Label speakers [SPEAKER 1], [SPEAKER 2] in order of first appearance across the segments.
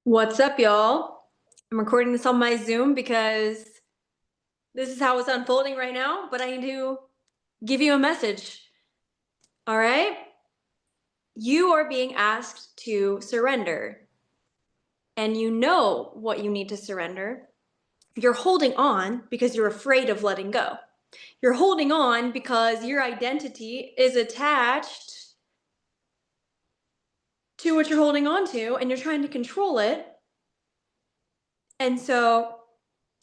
[SPEAKER 1] What's up, y'all? I'm recording this on my Zoom because this is how it's unfolding right now, but I need to give you a message. All right? You are being asked to surrender, and you know what you need to surrender. You're holding on because you're afraid of letting go. You're holding on because your identity is attached to what you're holding on to, and you're trying to control it. And so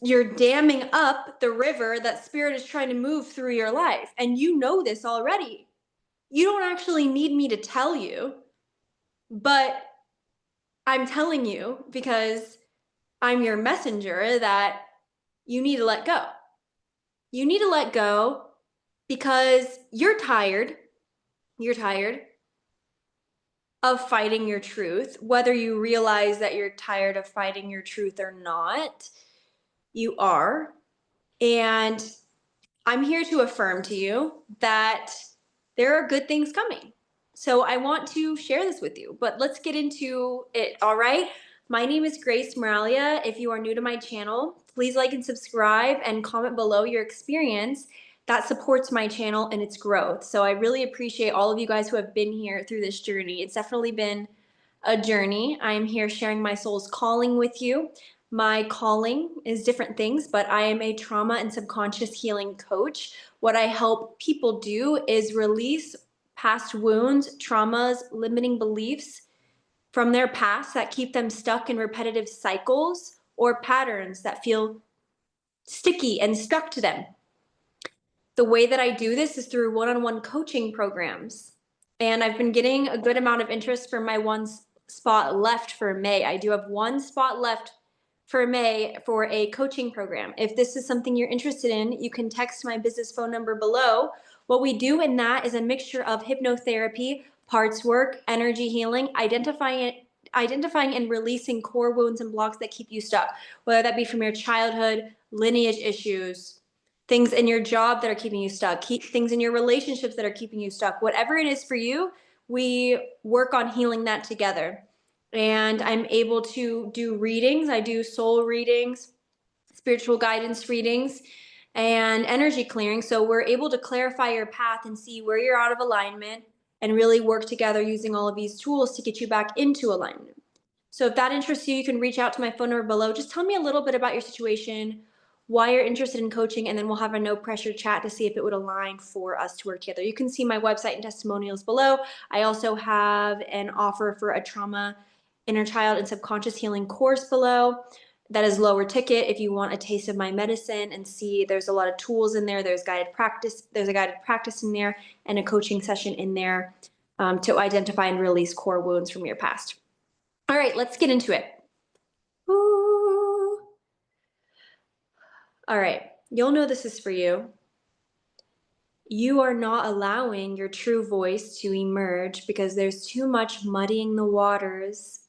[SPEAKER 1] you're damming up the river that spirit is trying to move through your life. And you know this already. You don't actually need me to tell you, but I'm telling you because I'm your messenger that you need to let go. You need to let go because you're tired. You're tired of fighting your truth, whether you realize that you're tired of fighting your truth or not. You are. And I'm here to affirm to you that there are good things coming. So I want to share this with you, but let's get into it, all right? My name is Grace Moralia. If you are new to my channel, please like and subscribe and comment below your experience. That supports my channel and its growth. So I really appreciate all of you guys who have been here through this journey. It's definitely been a journey. I'm here sharing my soul's calling with you. My calling is different things, but I am a trauma and subconscious healing coach. What I help people do is release past wounds, traumas, limiting beliefs from their past that keep them stuck in repetitive cycles or patterns that feel sticky and stuck to them. The way that I do this is through one-on-one coaching programs. And I've been getting a good amount of interest for my one spot left for May. I do have one spot left for May for a coaching program. If this is something you're interested in, you can text my business phone number below. What we do in that is a mixture of hypnotherapy, parts work, energy healing, identifying and releasing core wounds and blocks that keep you stuck, whether that be from your childhood, lineage issues, things in your job that are keeping you stuck, things in your relationships that are keeping you stuck. Whatever it is for you, we work on healing that together. And I'm able to do readings. I do soul readings, spiritual guidance readings, and energy clearing. So we're able to clarify your path and see where you're out of alignment and really work together using all of these tools to get you back into alignment. So if that interests you, you can reach out to my phone number below. Just tell me a little bit about your situation, why you're interested in coaching, and then we'll have a no pressure chat to see if it would align for us to work together. You can see my website and testimonials below. I also have an offer for a trauma, inner child, and subconscious healing course below. That is lower ticket if you want a taste of my medicine and see there's a lot of tools in there. There's guided practice. There's a guided practice in there and a coaching session in there to identify and release core wounds from your past. All right, let's get into it. Ooh. All right, you'll know this is for you. You are not allowing your true voice to emerge because there's too much muddying the waters,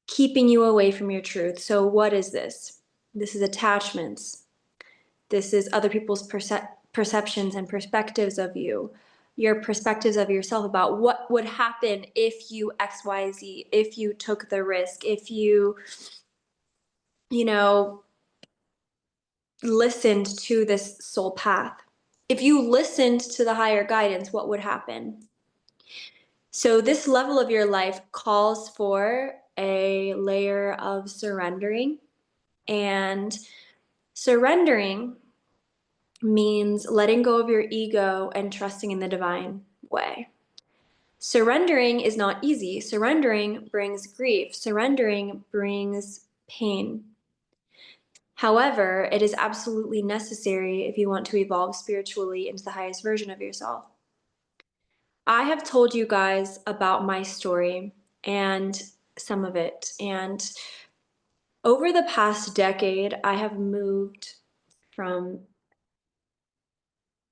[SPEAKER 1] keeping you away from your truth. So what is this? This is attachments. This is other people's perceptions and perspectives of you, your perspectives of yourself about what would happen if you XYZ, if you took the risk, if you listened to this soul path. If you listened to the higher guidance, what would happen? So this level of your life calls for a layer of surrendering, and surrendering means letting go of your ego and trusting in the divine way. Surrendering is not easy. Surrendering brings grief. Surrendering brings pain. However, it is absolutely necessary if you want to evolve spiritually into the highest version of yourself. I have told you guys about my story and some of it. And over the past decade, I have moved from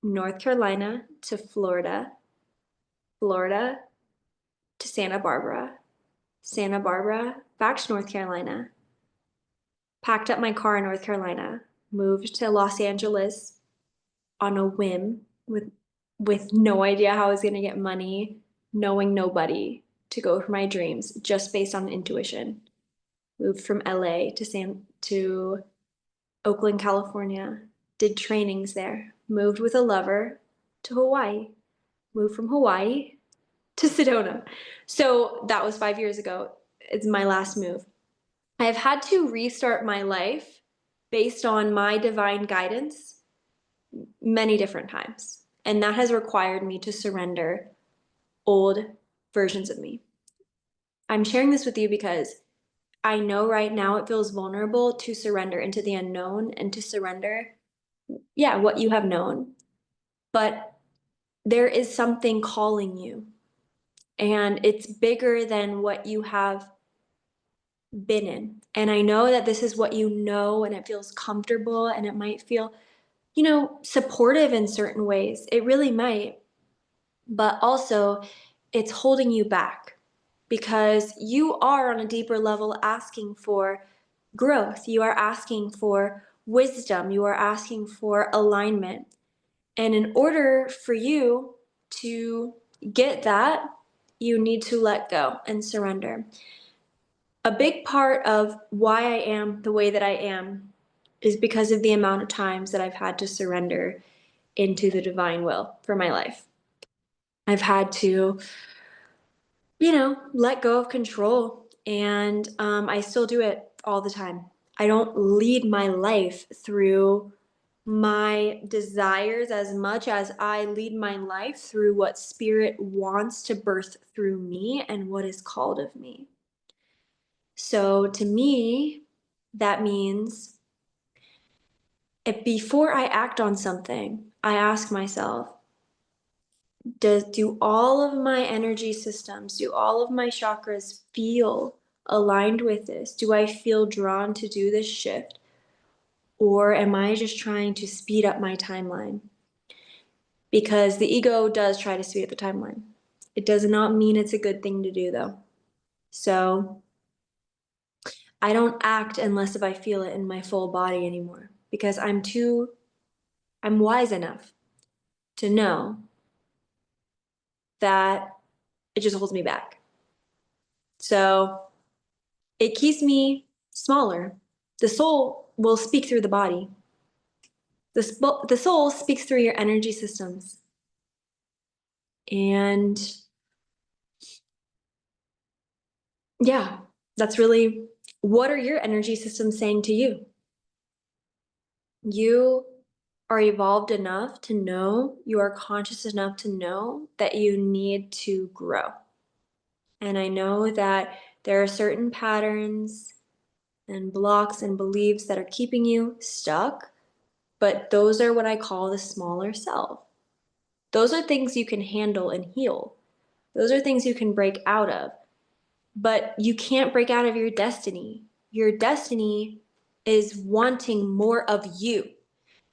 [SPEAKER 1] North Carolina to Florida, Florida to Santa Barbara, Santa Barbara back to North Carolina, packed up my car in North Carolina, moved to Los Angeles on a whim with no idea how I was going to get money, knowing nobody. to go for my dreams just based on intuition. Moved from LA to Oakland, California, did trainings there, moved with a lover to Hawaii, moved from Hawaii to Sedona. So that was 5 years ago. It's my last move. I've had to restart my life based on my divine guidance many different times. And that has required me to surrender old versions of me. I'm sharing this with you because I know right now it feels vulnerable to surrender into the unknown and to surrender, yeah, what you have known. But there is something calling you, and it's bigger than what you have been in. And I know that this is what you know, and it feels comfortable, and it might feel, supportive in certain ways. It really might. But also, it's holding you back because you are on a deeper level asking for growth. You are asking for wisdom. You are asking for alignment. And in order for you to get that, you need to let go and surrender. A big part of why I am the way that I am is because of the amount of times that I've had to surrender into the divine will for my life. I've had to, let go of control. And I still do it all the time. I don't lead my life through my desires as much as I lead my life through what spirit wants to birth through me and what is called of me. So to me, that means if before I act on something, I ask myself, do all of my energy systems, do all of my chakras feel aligned with this? Do I feel drawn to do this shift? Or am I just trying to speed up my timeline? Because the ego does try to speed up the timeline. It does not mean it's a good thing to do, though. So I don't act unless if I feel it in my full body anymore, because I'm wise enough to know that it just holds me back. So it keeps me smaller. The soul will speak through the body. The soul speaks through your energy systems. And yeah, that's really, what are your energy systems saying to you? You are evolved enough to know, you are conscious enough to know that you need to grow. And I know that there are certain patterns and blocks and beliefs that are keeping you stuck, but those are what I call the smaller self. Those are things you can handle and heal. Those are things you can break out of. But you can't break out of your destiny. Your destiny is wanting more of you.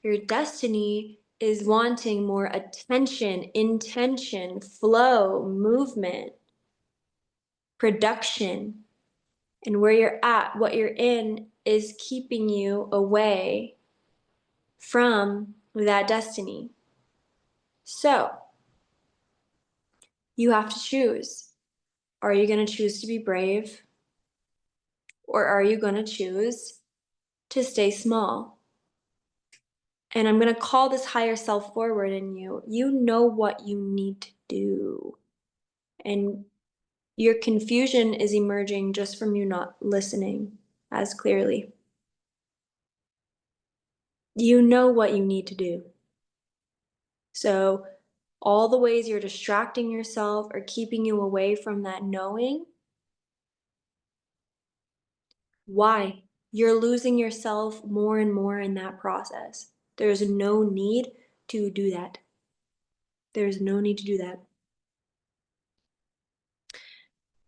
[SPEAKER 1] Your destiny is wanting more attention, intention, flow, movement, production. And where you're at, what you're in, is keeping you away from that destiny. So you have to choose. Are you going to choose to be brave? Or are you going to choose to stay small? And I'm going to call this higher self forward in you. You know what you need to do. And your confusion is emerging just from you not listening as clearly. You know what you need to do. So all the ways you're distracting yourself or keeping you away from that knowing, why? You're losing yourself more and more in that process. There's no need to do that. There's no need to do that.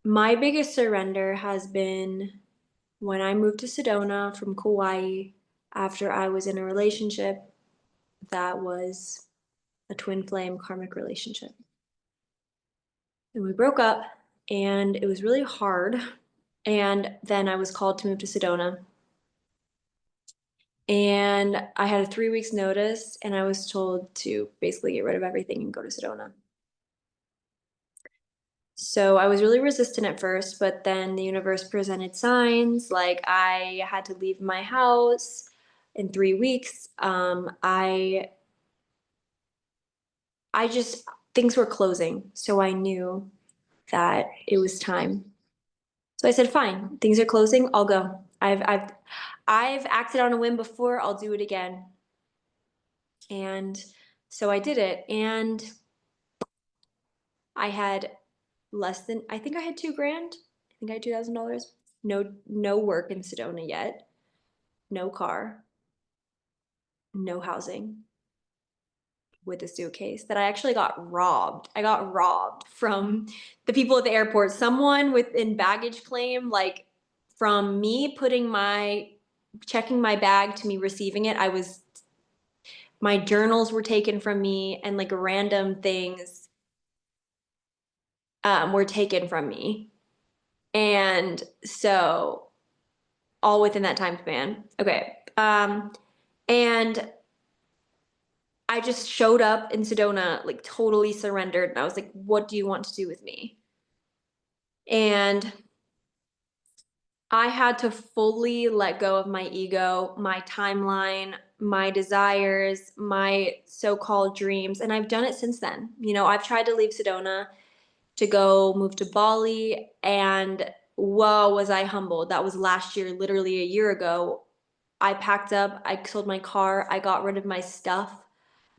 [SPEAKER 1] My biggest surrender has been when I moved to Sedona from Kauai after I was in a relationship that was a twin flame karmic relationship. And we broke up, and it was really hard. And then I was called to move to Sedona. And I had a 3 weeks notice, and I was told to basically get rid of everything and go to Sedona. So I was really resistant at first, but then the universe presented signs like I had to leave my house in 3 weeks. I just things were closing, so I knew that it was time. So I said, "Fine, things are closing. I'll go. I've acted on a whim before. I'll do it again." And so I did it, and I had less than I think I had 2 grand. I think I had $2,000. No work in Sedona yet. No car. No housing. With a suitcase that I actually got robbed. I got robbed from the people at the airport. Someone within baggage claim, like from me checking my bag to me receiving it, my journals were taken from me and like random things were taken from me. And so all within that time span. Okay. And I just showed up in Sedona, like totally surrendered. And I was like, what do you want to do with me? And I had to fully let go of my ego, my timeline, my desires, my so-called dreams. And I've done it since then. I've tried to leave Sedona to go move to Bali, and whoa, was I humbled. That was last year, literally a year ago. I packed up, I sold my car, I got rid of my stuff,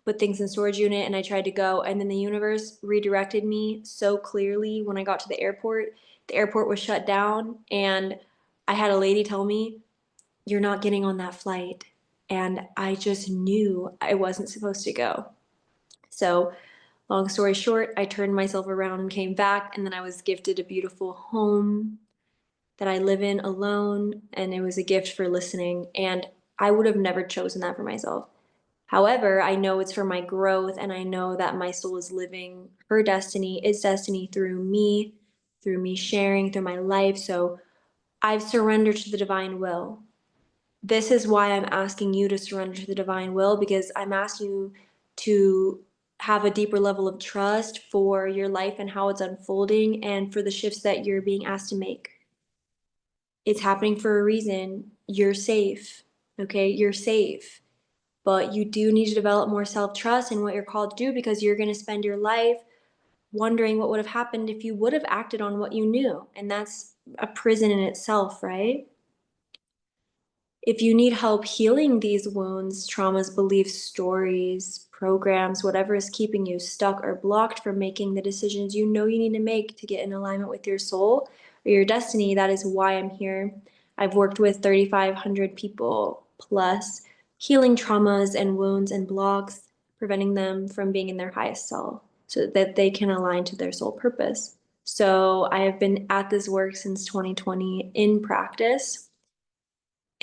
[SPEAKER 1] put things in storage unit, and I tried to go. And then the universe redirected me so clearly when I got to the airport. The airport was shut down, and I had a lady tell me, "You're not getting on that flight." And I just knew I wasn't supposed to go. So, long story short, I turned myself around and came back, and then I was gifted a beautiful home that I live in alone, and it was a gift for listening. And I would have never chosen that for myself. However, I know it's for my growth, and I know that my soul is living her destiny, its destiny through me sharing, through my life. So I've surrendered to the divine will. This is why I'm asking you to surrender to the divine will, because I'm asking you to have a deeper level of trust for your life and how it's unfolding and for the shifts that you're being asked to make. It's happening for a reason. You're safe. Okay? You're safe. But you do need to develop more self-trust in what you're called to do, because you're going to spend your life wondering what would have happened if you would have acted on what you knew. And that's a prison in itself, right? If you need help healing these wounds, traumas, beliefs, stories, programs, whatever is keeping you stuck or blocked from making the decisions you know you need to make to get in alignment with your soul or your destiny, that is why I'm here. I've worked with 3,500 people plus, healing traumas and wounds and blocks, preventing them from being in their highest self so that they can align to their soul purpose. So I have been at this work since 2020 in practice,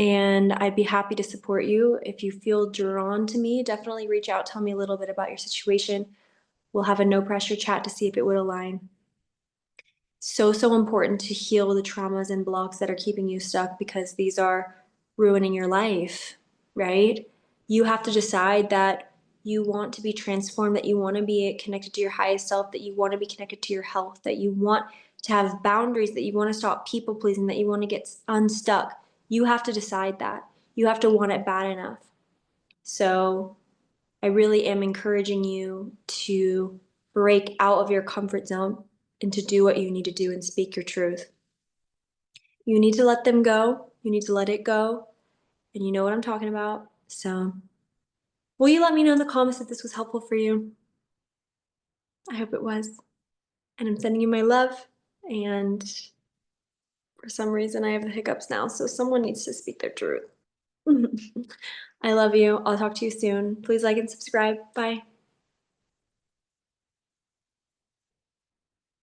[SPEAKER 1] and I'd be happy to support you. If you feel drawn to me, definitely reach out, tell me a little bit about your situation. We'll have a no pressure chat to see if it would align. So important to heal the traumas and blocks that are keeping you stuck, because these are ruining your life, right? You have to decide that you want to be transformed, that you want to be connected to your highest self, that you want to be connected to your health, that you want to have boundaries, that you want to stop people pleasing, that you want to get unstuck. You have to decide that. You have to want it bad enough. So I really am encouraging you to break out of your comfort zone and to do what you need to do and speak your truth. You need to let them go. You need to let it go. And you know what I'm talking about. So, will you let me know in the comments if this was helpful for you? I hope it was. And I'm sending you my love. And for some reason, I have the hiccups now. So, someone needs to speak their truth. I love you. I'll talk to you soon. Please like and subscribe. Bye.